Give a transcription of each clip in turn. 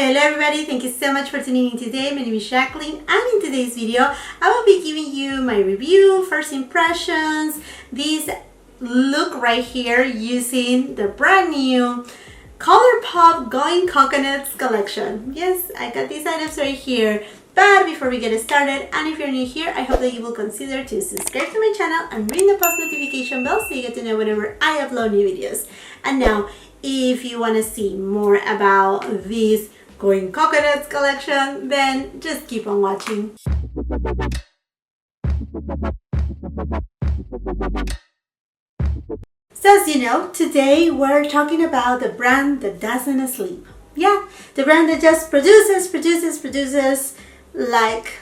Hello everybody, thank you so much for tuning in today. My name is Jacqueline, and in today's video I will be giving you my review, first impressions, this look right here using the brand new Colourpop Going Coconuts Collection. Yes, I got these items right here. But before we get started, and if you're new here, I hope that you will consider to subscribe to my channel and ring the post notification bell so you get to know whenever I upload new videos. And now, if you want to see more about this Going Coconuts collection, then just keep on watching. So as you know, today we're talking about the brand that doesn't sleep. Yeah, the brand that just produces like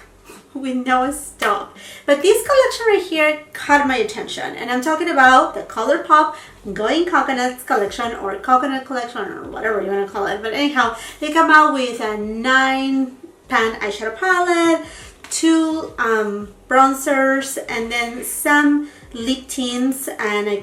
with no stop. But this collection right here caught my attention, and I'm talking about the Colourpop Going Coconuts Collection, or Coconut Collection, or whatever you want to call it. But anyhow, they come out with a 9-pan eyeshadow palette, 2 bronzers, and then some lip tints, and I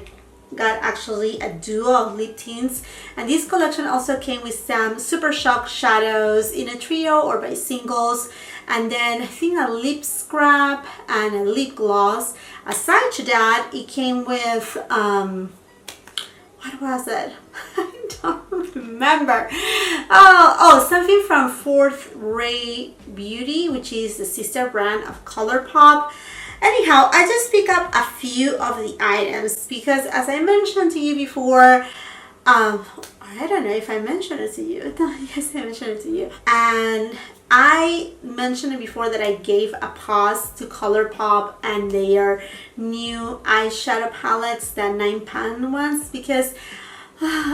got actually a duo of lip tints. And this collection also came with some super shock shadows in a trio or by singles, and then I think a lip scrub and a lip gloss. Aside to that, it came with what was it? I don't remember. Oh, something from Fourth Ray Beauty, which is the sister brand of Colourpop. Anyhow, I just pick up a few of the items because, as I mentioned to you before, I don't know if I mentioned it to you. Yes, I mentioned it to you. And I mentioned it before that I gave a pause to Colourpop and their new eyeshadow palettes, the 9-pan ones, because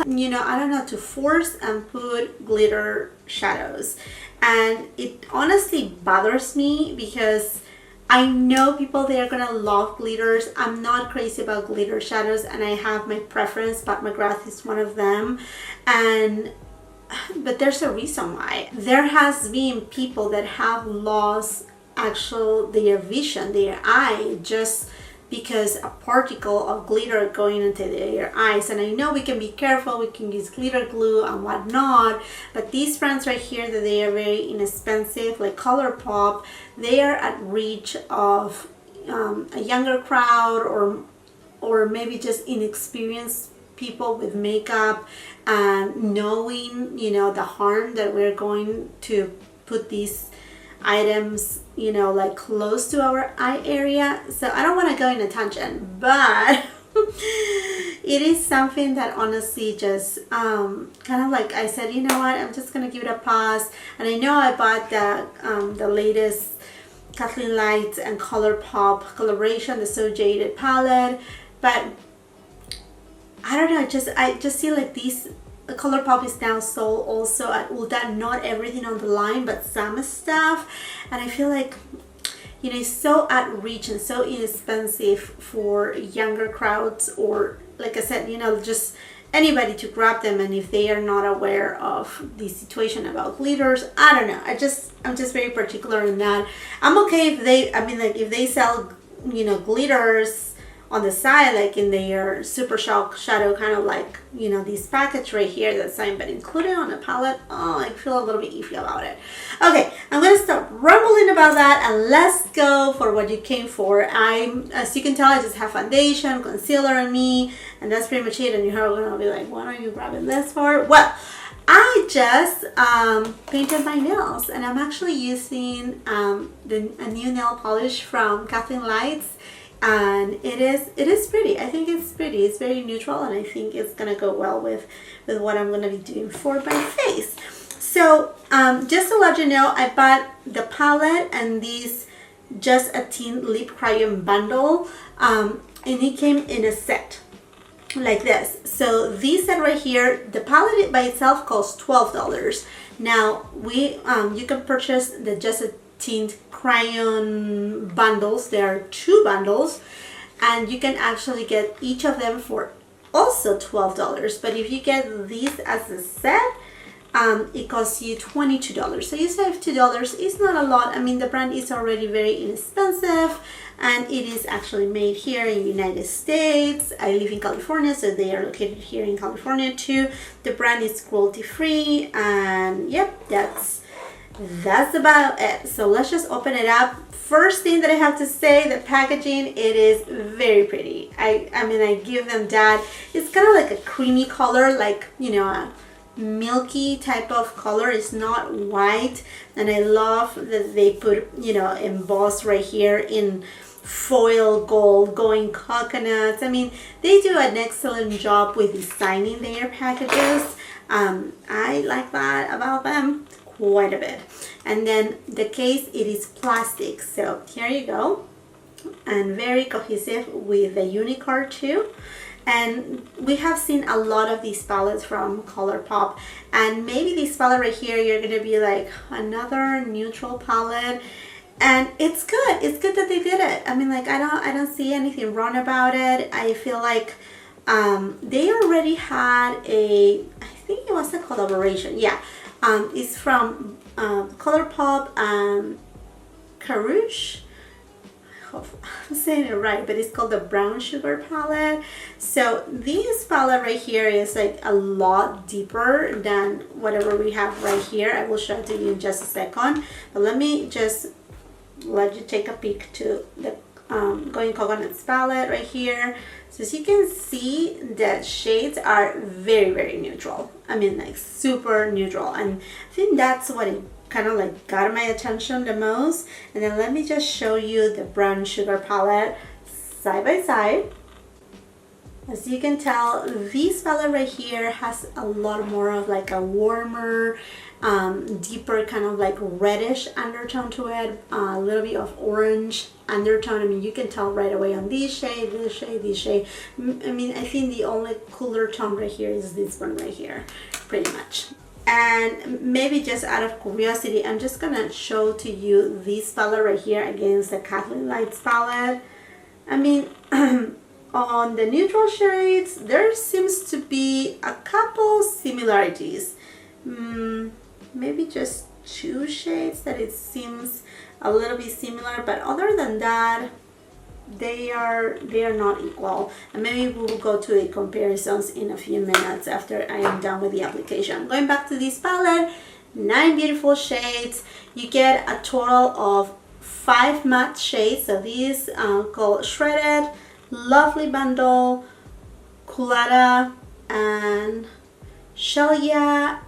you know, I don't know, to force and put glitter shadows. And it honestly bothers me because I know people, they're gonna love glitters. I'm not crazy about glitter shadows, and I have my preference. Pat McGrath is one of them, but there's a reason why. There has been people that have lost their vision, their eye, just because a particle of glitter going into their eyes. And I know we can be careful, we can use glitter glue and whatnot, but these brands right here, that they are very inexpensive, like Colourpop, they are at reach of a younger crowd, or maybe just inexperienced people with makeup, and knowing, you know, the harm that we're going to put these items, you know, like close to our eye area. So I don't want to go in a tangent, but it is something that honestly just kind of like, I said, you know what, I'm just gonna give it a pause. And I know I bought the latest Kathleen Lights and Colourpop collaboration, the So Jaded palette, but I don't know, I just feel like the Colourpop is now sold also at Ulta, not everything on the line, but some stuff. And I feel like, you know, it's so at reach and so inexpensive for younger crowds, or like I said, you know, just anybody to grab them. And if they are not aware of the situation about glitters, I don't know, I'm just very particular in that. I'm okay if they, I mean, like if they sell, you know, glitters on the side, like in their super shock shadow, kind of like, you know, this package right here that's signed, but included on a palette, oh, I feel a little bit iffy about it. Okay, I'm gonna stop rumbling about that, and let's go for what you came for. As you can tell, I just have foundation, concealer on me, and that's pretty much it. And you're gonna be like, what are you grabbing this for? Well, I just painted my nails, and I'm actually using a new nail polish from Kathleen Lights, and it is pretty. I think it's pretty. It's very neutral, and I think it's gonna go well with what I'm gonna be doing for my face. So just to let you know, I bought the palette and these Just a Tint Lip Crayon bundle, and it came in a set like this. So this set right here, the palette by itself costs $12. Now you can purchase the Just a Tint crayon bundles. There are 2 bundles, and you can actually get each of them for also $12. But if you get these as a set, it costs you $22. So you save $2. It's not a lot. I mean, the brand is already very inexpensive, and it is actually made here in the United States. I live in California, so they are located here in California too. The brand is cruelty free, and yep, that's about it. So let's just open it up. First thing that I have to say, the packaging, it is very pretty. I mean, I give them that. It's kind of like a creamy color, like, you know, a milky type of color. It's not white, and I love that they put, you know, embossed right here in foil gold going coconuts. I mean, they do an excellent job with designing their packages. I like that about them quite a bit. And then the case, it is plastic, so here you go, and very cohesive with the Unicard too. And we have seen a lot of these palettes from Colourpop, and maybe this palette right here, you're gonna be like, another neutral palette, and it's good. It's good that they did it. I mean, like, I don't see anything wrong about it. I feel like they already had a, I think it was a collaboration. Yeah, it's from Colourpop Karrueche. I'm saying it right, but it's called the Brown Sugar palette. So this palette right here is like a lot deeper than whatever we have right here. I will show it to you in just a second, but let me just let you take a peek to the Going Coconuts palette right here. So as you can see, the shades are very, very neutral. I mean, like super neutral, and I think that's what it kind of like got my attention the most. And then let me just show you the Brown Sugar palette side by side. As you can tell, this palette right here has a lot more of like a warmer, deeper kind of like reddish undertone to it, a little bit of orange undertone. I mean, you can tell right away on this shade, this shade, this shade. I mean, I think the only cooler tone right here is this one right here, pretty much. And maybe just out of curiosity, I'm just gonna show to you this palette right here against the Kathleen Lights palette. I mean, on the neutral shades, there seems to be a couple similarities. Maybe just two shades that it seems a little bit similar, but other than that, they are not equal. And maybe we will go to the comparisons in a few minutes after I am done with the application. Going back to this palette, 9 beautiful shades. You get a total of 5 matte shades. So these called Shredded, Lovely Bundle, Culata, and Shelia,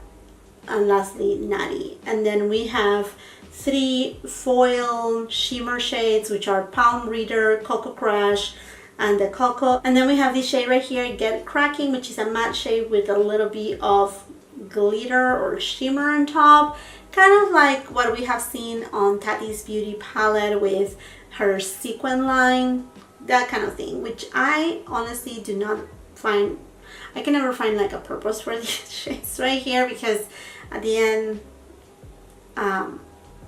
and lastly Natty. And then we have 3 foil shimmer shades, which are Palm Reader, Cocoa Crush, and the Cocoa. And then we have this shade right here, Get Cracking, which is a matte shade with a little bit of glitter or shimmer on top, kind of like what we have seen on Tati's Beauty palette with her sequin line, that kind of thing, which I honestly do not find, I can never find like a purpose for these shades right here, because at the end,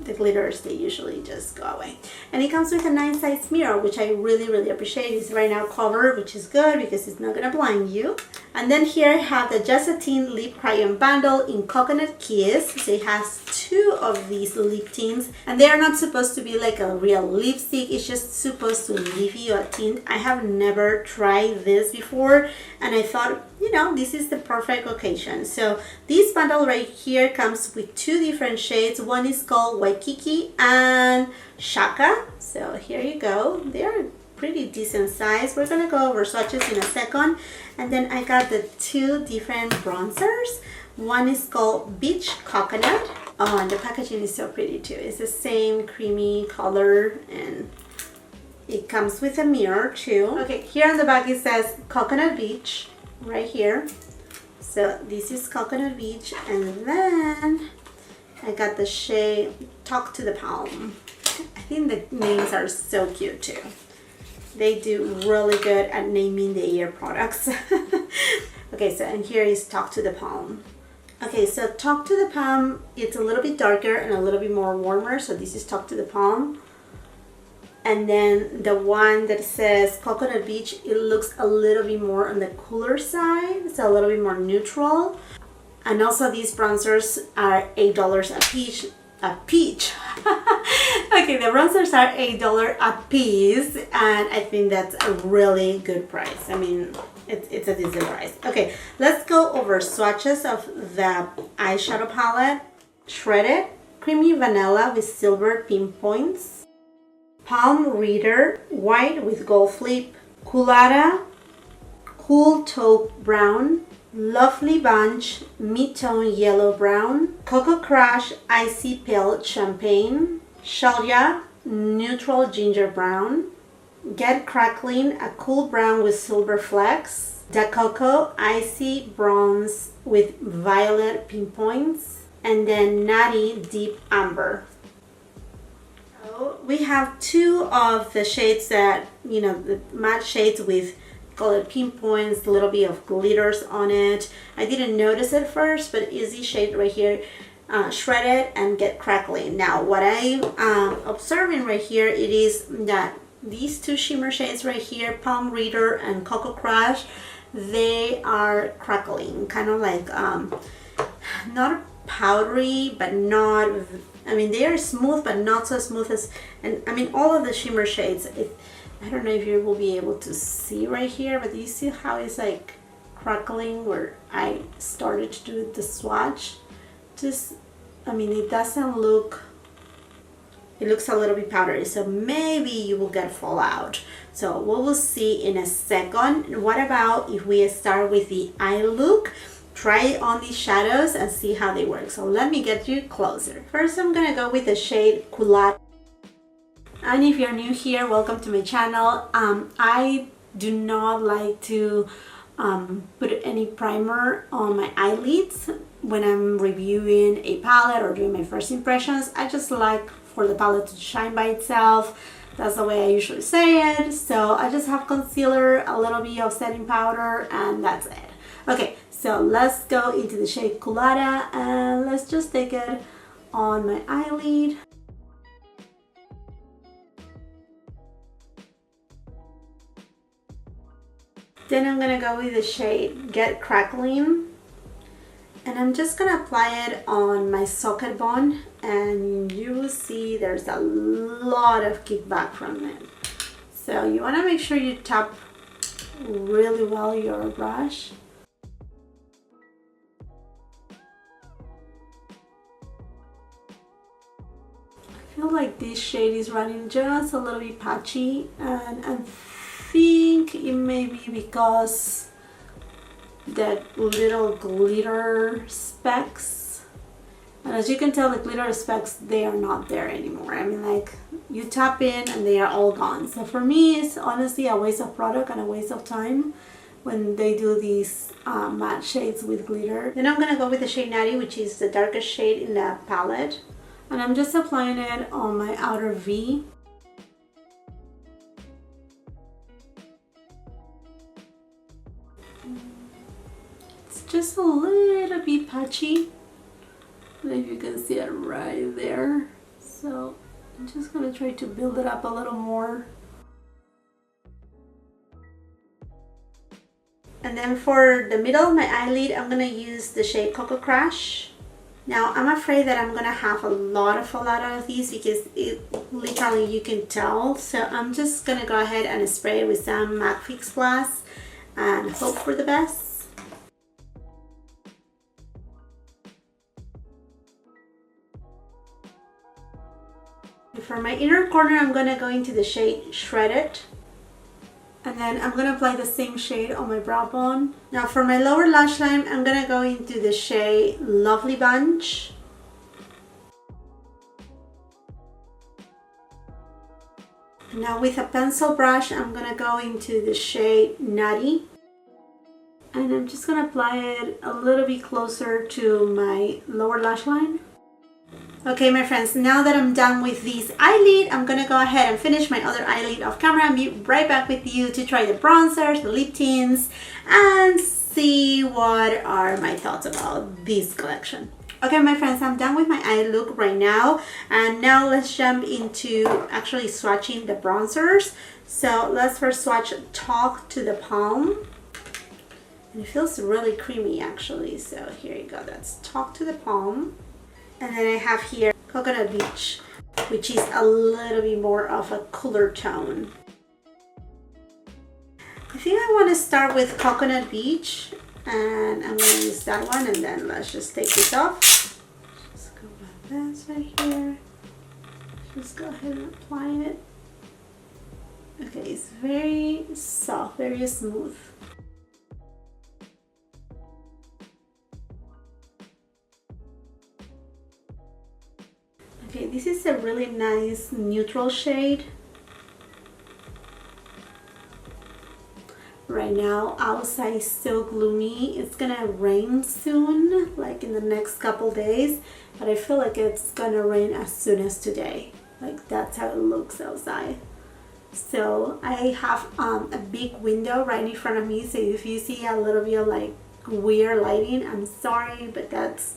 the glitters, they usually just go away. And it comes with a nice size mirror, which I really, really appreciate. It's right now covered, which is good because it's not gonna blind you. And then here I have the Just a Tint Lip Crayon Bundle in Coconut Kiss. So it has 2 of these lip tints, and they are not supposed to be like a real lipstick. It's just supposed to leave you a tint. I have never tried this before, and I thought, you know, this is the perfect occasion. So this bundle right here comes with 2 different shades. One is called Waikiki and Shaka. So here you go. They're pretty decent size. We're gonna go over swatches in a second. And then I got the 2 different bronzers. One is called Beach Coconut. Oh, and the packaging is so pretty too. It's the same creamy color, and it comes with a mirror too. Okay, here on the back it says Coconut Beach right here. So this is Coconut Beach, and then I got the shade Talk to the Palm. I think the names are so cute too. They do really good at naming the ear products. Okay, so and here is Talk to the Palm. Okay, so Talk to the Palm, it's a little bit darker and a little bit more warmer. So this is Talk to the Palm. And then the one that says Coconut Beach, it looks a little bit more on the cooler side. It's a little bit more neutral. And also these bronzers are $8 a piece. Okay, the bronzers are $8 a piece, and I think that's a really good price. I mean, it's a decent price. Okay, let's go over swatches of the eyeshadow palette. Shredded, creamy vanilla with silver pinpoints. Palm Reader, white with gold flip. Culata, cool taupe brown. Lovely Bunch, mid-tone yellow brown. Cocoa Crush, icy pale champagne. Shalia, neutral ginger brown. Get Crackling, a cool brown with silver flecks. Da Coco, icy bronze with violet pinpoints. And then Nutty, deep amber. So we have two of the shades that, you know, the matte shades with colored pinpoints, a little bit of glitters on it. I didn't notice it first, but easy shade right here, Shredded and Get Crackling. Now what I'm observing right here, it is that these two shimmer shades right here, Palm Reader and Cocoa Crush, they are crackling, kind of like not powdery, but not, I mean, they are smooth, but not so smooth as, and I mean, all of the shimmer shades, I don't know if you will be able to see right here, but you see how it's like crackling where I started to do the swatch. Just, I mean, it doesn't look, it looks a little bit powdery, so maybe you will get fallout. So we will see in a second. What about if we start with the eye look? Try on these shadows and see how they work. So let me get you closer. First, I'm gonna go with the shade Culata. And if you're new here, welcome to my channel. I do not like to put any primer on my eyelids when I'm reviewing a palette or doing my first impressions. I just like for the palette to shine by itself. That's the way I usually say it. So I just have concealer, a little bit of setting powder, and that's it. Okay, so let's go into the shade Culata and let's just take it on my eyelid. Then I'm gonna go with the shade Get Crackling, and I'm just gonna apply it on my socket bone, and you will see there's a lot of kickback from it. So you wanna make sure you tap really well your brush. I feel like this shade is running just a little bit patchy, and I think it may be because that little glitter specks, and as you can tell, the glitter specks, they are not there anymore. I mean, like, you tap in and they are all gone. So for me, it's honestly a waste of product and a waste of time when they do these matte shades with glitter. Then I'm gonna go with the shade Nutty, which is the darkest shade in the palette, and I'm just applying it on my outer V. Just a little bit patchy. I don't know if you can see it right there. So I'm just gonna try to build it up a little more. And then for the middle of my eyelid, I'm gonna use the shade Cocoa Crush. Now I'm afraid that I'm gonna have a lot of fallout out of these because it literally, you can tell. So I'm just gonna go ahead and spray it with some MAC Fix Plus and hope for the best. For my inner corner, I'm gonna go into the shade Shredded, and then I'm gonna apply the same shade on my brow bone. Now for my lower lash line, I'm gonna go into the shade Lovely Bunch. Now with a pencil brush, I'm gonna go into the shade Nutty, and I'm just gonna apply it a little bit closer to my lower lash line. Okay, my friends, now that I'm done with this eyelid, I'm gonna go ahead and finish my other eyelid off camera and be right back with you to try the bronzers, the lip tints, and see what are my thoughts about this collection. Okay, my friends, I'm done with my eye look right now, and now let's jump into actually swatching the bronzers. So let's first swatch Talk to the Palm. And it feels really creamy actually. So here you go, that's Talk to the Palm. And then I have here Coconut Beach, which is a little bit more of a cooler tone. I think I want to start with Coconut Beach, and I'm going to use that one, and then let's just take this off. Just go like this right here. Just go ahead and apply it. Okay, it's very soft, very smooth. Okay, this is a really nice neutral shade. Right now, outside is so gloomy. It's gonna rain soon, like in the next couple days, but I feel like it's gonna rain as soon as today. Like that's how it looks outside. So I have a big window right in front of me, so if you see a little bit of like weird lighting, I'm sorry, but that's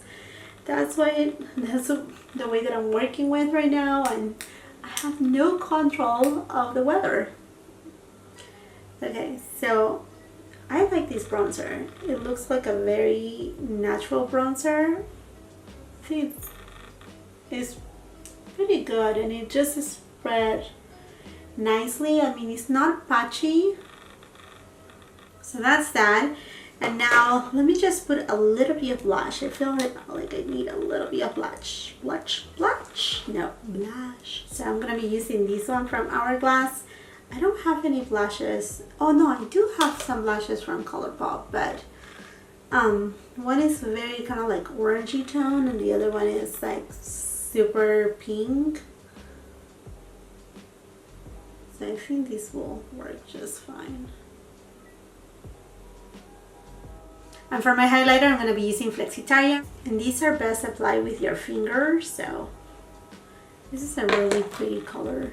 the way that I'm working with right now, and I have no control of the weather. Okay, so I like this bronzer. It looks like a very natural bronzer. I think it's pretty good, and it just spread nicely. I mean, it's not patchy. So that's that. And now let me just put a little bit of blush. I feel like I need a little bit of blush. Blush. No, blush. So I'm gonna be using this one from Hourglass. I don't have any blushes. Oh no, I do have some blushes from Colourpop, but one is very kind of like orangey tone, and the other one is like super pink. So I think this will work just fine. And for my highlighter, I'm going to be using Flexitaria. And these are best applied with your fingers. So this is a really pretty color.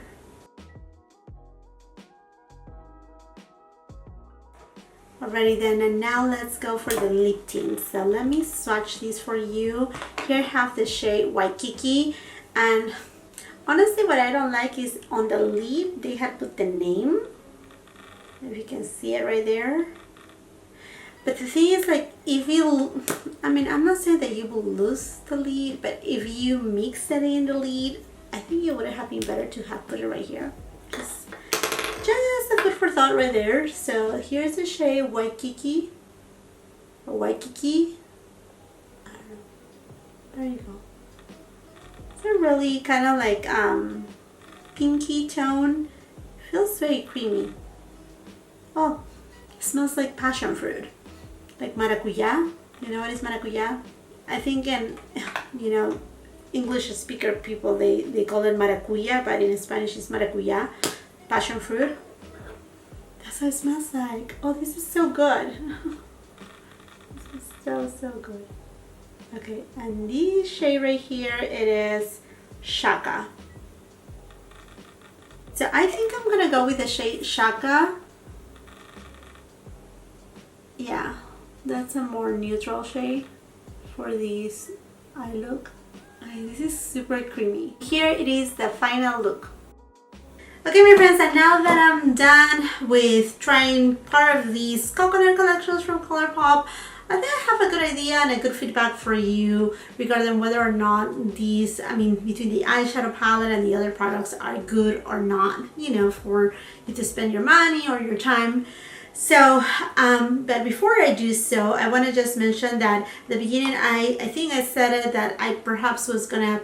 Alrighty then, and now let's go for the lip tint. So let me swatch these for you. Here I have the shade Waikiki. And honestly, what I don't like is on the lip, they had put the name. If you can see it right there. But the thing is, like, if you, I mean, I'm not saying that you will lose the lead, but if you mix it in the lead, I think it would have been better to have put it right here. Just a food for thought right there. So here's the shade Waikiki. Or Waikiki. I don't know. There you go. It's a really kind of like pinky tone. Feels very creamy. Oh, it smells like passion fruit. Like maracuya. You know what is maracuya? I think in, you know, English speaker people, they call it maracuya, but in Spanish it's maracuya. Passion fruit. That's what it smells like. Oh, this is so good. This is so good. Okay, and this shade right here, it is Shaka. So I think I'm gonna go with the shade Shaka. Yeah, that's a more neutral shade for this eye look. This is super creamy. Here it is, the final look. Okay, my friends, and now that I'm done with trying part of these coconut collections from Colourpop, I think I have a good idea and a good feedback for you regarding whether or not these, I mean, between the eyeshadow palette and the other products are good or not, you know, for you to spend your money or your time. So, but before I do so, I want to just mention that at the beginning, I think I said it that I perhaps was gonna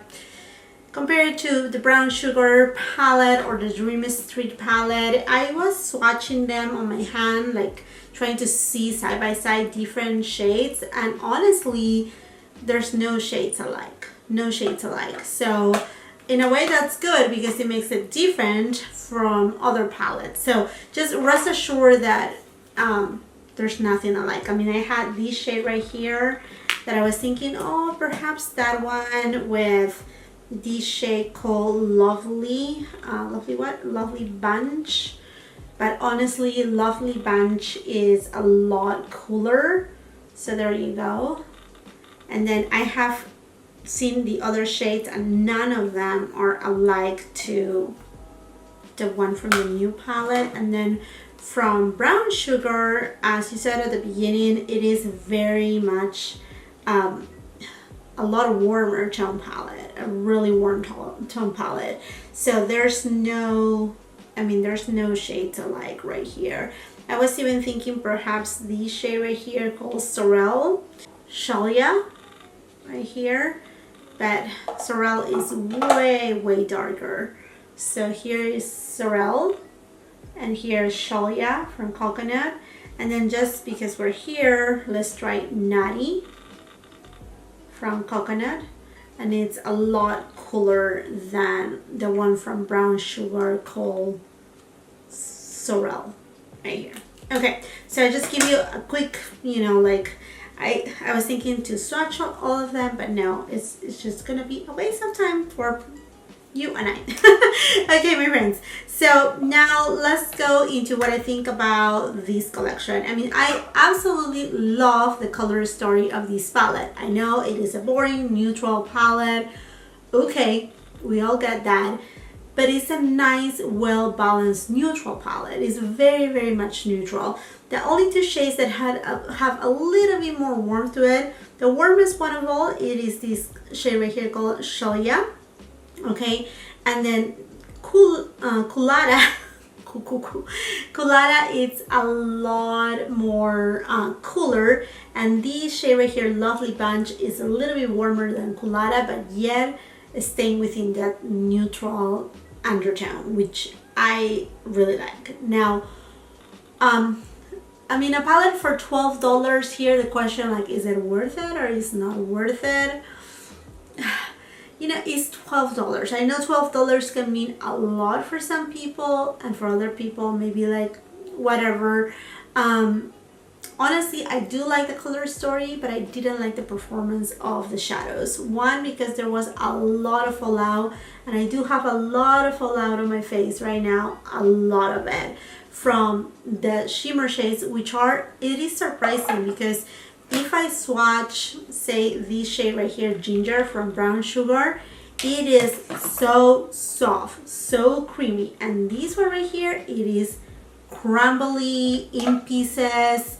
compare it to the Brown Sugar palette or the Dream Street palette. I was swatching them on my hand, like trying to see side by side different shades, and honestly, there's no shades alike. No shades alike. So in a way that's good because it makes it different from other palettes. So just rest assured that there's nothing alike. I mean, I had this shade right here that I was thinking, oh, perhaps that one with this shade called Lovely, Lovely Bunch. But honestly, Lovely Bunch is a lot cooler. So there you go. And then I have seen the other shades and none of them are alike to the one from the new palette. And then from Brown Sugar, as you said at the beginning, it is very much a lot warmer tone palette, a really warm tone palette. So there's no, I mean, there's no shade to like right here. I was even thinking perhaps this shade right here called Sorrel, Shalia, right here. But Sorrel is way darker. So here is Sorrel, and here is Shalia from Coconut. And then just because we're here, let's try Nutty from Coconut. And it's a lot cooler than the one from Brown Sugar called Sorrel, right here. Okay, so I just give you a quick, you know, like, I was thinking to swatch all of them, but no, it's just gonna be a waste of time for you and I. Okay, my friends, so now let's go into what I think about this collection. I mean, I absolutely love the color story of this palette. I know it is a boring neutral palette. Okay, we all get that, but it's a nice, well-balanced neutral palette. It's very much neutral. The only two shades that have a little bit more warmth to it, the warmest one of all, it is this shade right here called Shalia, okay? And then Colada, Colada, it's a lot more cooler, and this shade right here, Lovely Bunch, is a little bit warmer than Colada, but yet staying within that neutral undertone, which I really like. Now, I mean, a palette for $12 here, the question, like, is it worth it or is not worth it? You know, it's $12. I know $12 can mean a lot for some people, and for other people, maybe like whatever. Honestly, I do like the color story, but I didn't like the performance of the shadows. One, because there was a lot of fallout, and I do have a lot of fallout on my face right now, a lot of it, from the shimmer shades, which are, it is surprising because if I swatch, say, this shade right here, Ginger from Brown Sugar, it is so soft, so creamy, and this one right here, it is crumbly, in pieces.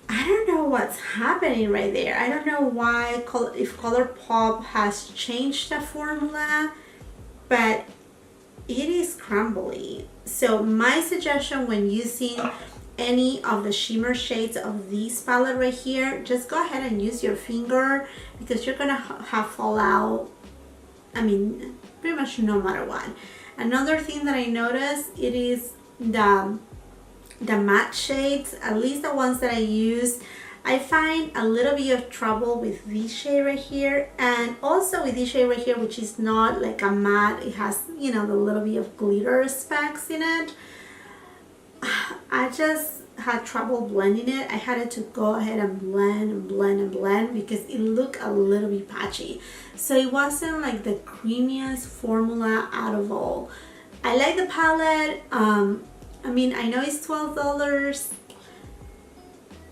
I don't know what's happening right there. I don't know why, if Colourpop has changed the formula, but it is crumbly. So my suggestion when using any of the shimmer shades of this palette right here, just go ahead and use your finger, because you're gonna have fallout, I mean, pretty much no matter what. Another thing that I noticed, it is the matte shades, at least the ones that I use. I find a little bit of trouble with this shade right here, and also with this shade right here, which is not like a matte, it has, you know, the little bit of glitter specks in it. I just had trouble blending it. I had to go ahead and blend because it looked a little bit patchy. So it wasn't like the creamiest formula out of all. I like the palette. I mean, I know it's $12,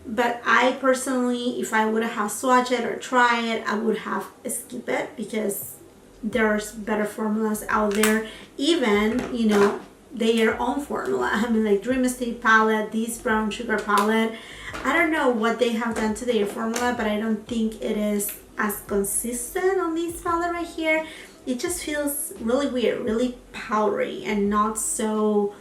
but I personally, if I would have swatched it or tried it, I would have skipped it, because there's better formulas out there. Even, you know, their own formula. I mean, like Dream St palette, this Brown Sugar palette, I don't know what they have done to their formula, but I don't think it is as consistent on this palette right here. It just feels really weird, really powdery, and not so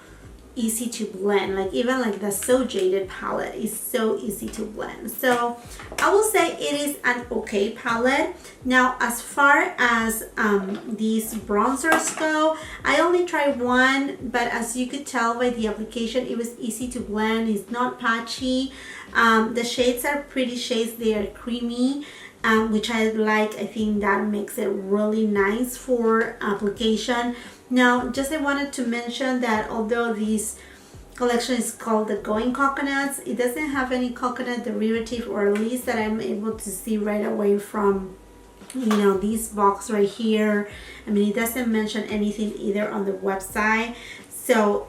easy to blend. Like even like the So Jaded palette is so easy to blend. So I will say it is an okay palette. Now, as far as these bronzers go, I only tried one, but as you could tell by the application, it was easy to blend. It's not patchy. The shades are pretty shades. They are creamy, which I like. I think that makes it really nice for application. Now, just I wanted to mention that although this collection is called the Going Coconuts, it doesn't have any coconut derivative, or at least that I'm able to see right away from, you know, this box right here. I mean, it doesn't mention anything either on the website. So,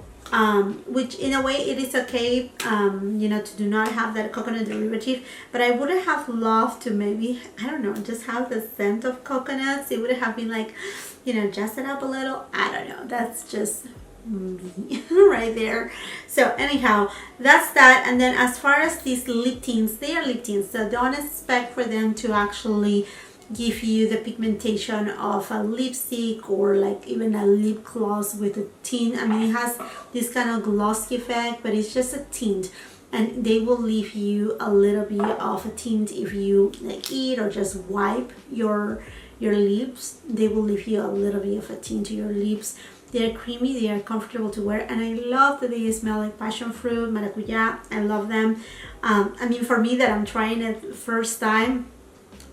which in a way it is okay, you know, to do not have that coconut derivative, but I would have loved to maybe, I don't know, just have the scent of coconuts. It would have been like, you know, just it up a little. I don't know, that's just me right there. So anyhow, that's that. And then as far as these lip tints, they are lip tints, so don't expect for them to actually give you the pigmentation of a lipstick or like even a lip gloss with a tint. I mean, it has this kind of glossy effect, but it's just a tint, and they will leave you a little bit of a tint if you like eat or just wipe your lips. They will leave you a little bit of a tint to your lips. They're creamy, they are comfortable to wear, and I love that they smell like passion fruit, maracuya. I love them. I mean, for me that I'm trying it first time,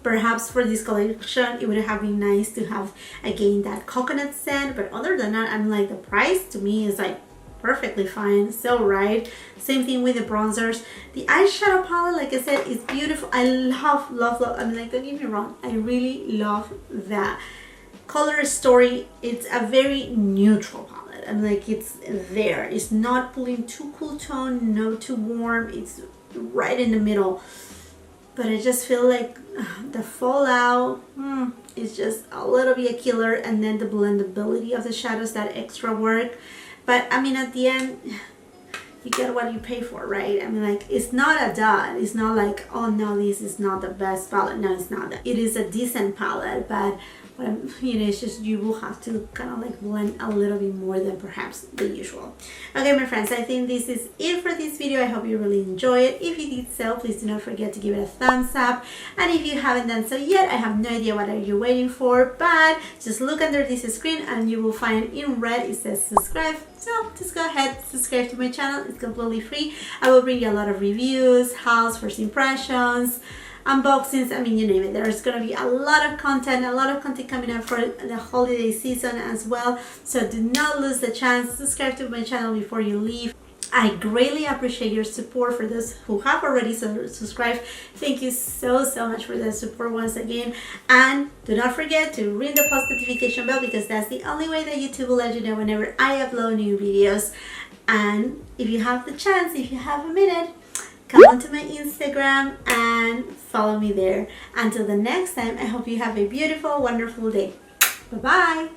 perhaps for this collection it would have been nice to have again that coconut scent, but other than that, I'm like, the price to me is like perfectly fine, so right. Same thing with the bronzers. The eyeshadow palette, like I said, is beautiful. I love I mean, like, don't get me wrong, I really love that color story. It's a very neutral palette, and like, it's there, it's not pulling too cool tone, no too warm, it's right in the middle. But I just feel like the fallout is just a little bit a killer, and then the blendability of the shadows, that extra work. But I mean, at the end, you get what you pay for, right? I mean, like, it's not a dud. It's not like, oh no, this is not the best palette. No, it's not that. It is a decent palette, but you know, it's just, you will have to kind of like blend a little bit more than perhaps the usual. Okay, my friends, I think this is it for this video. I hope you really enjoy it. If you did so, please do not forget to give it a thumbs up, and if you haven't done so yet, I have no idea what are you waiting for, but just look under this screen and you will find in red it says subscribe. So just go ahead, subscribe to my channel. It's completely free. I will bring you a lot of reviews, hauls, first impressions, unboxings, I mean, you name it. There's going to be a lot of content coming up for the holiday season as well. So do not lose the chance. Subscribe to my channel before you leave. I greatly appreciate your support. For those who have already subscribed, thank you so much for the support once again. And do not forget to ring the post notification bell, because that's the only way that YouTube will let you know whenever I upload new videos. And if you have the chance, if you have a minute, come onto my Instagram and follow me there. Until the next time, I hope you have a beautiful, wonderful day. Bye-bye.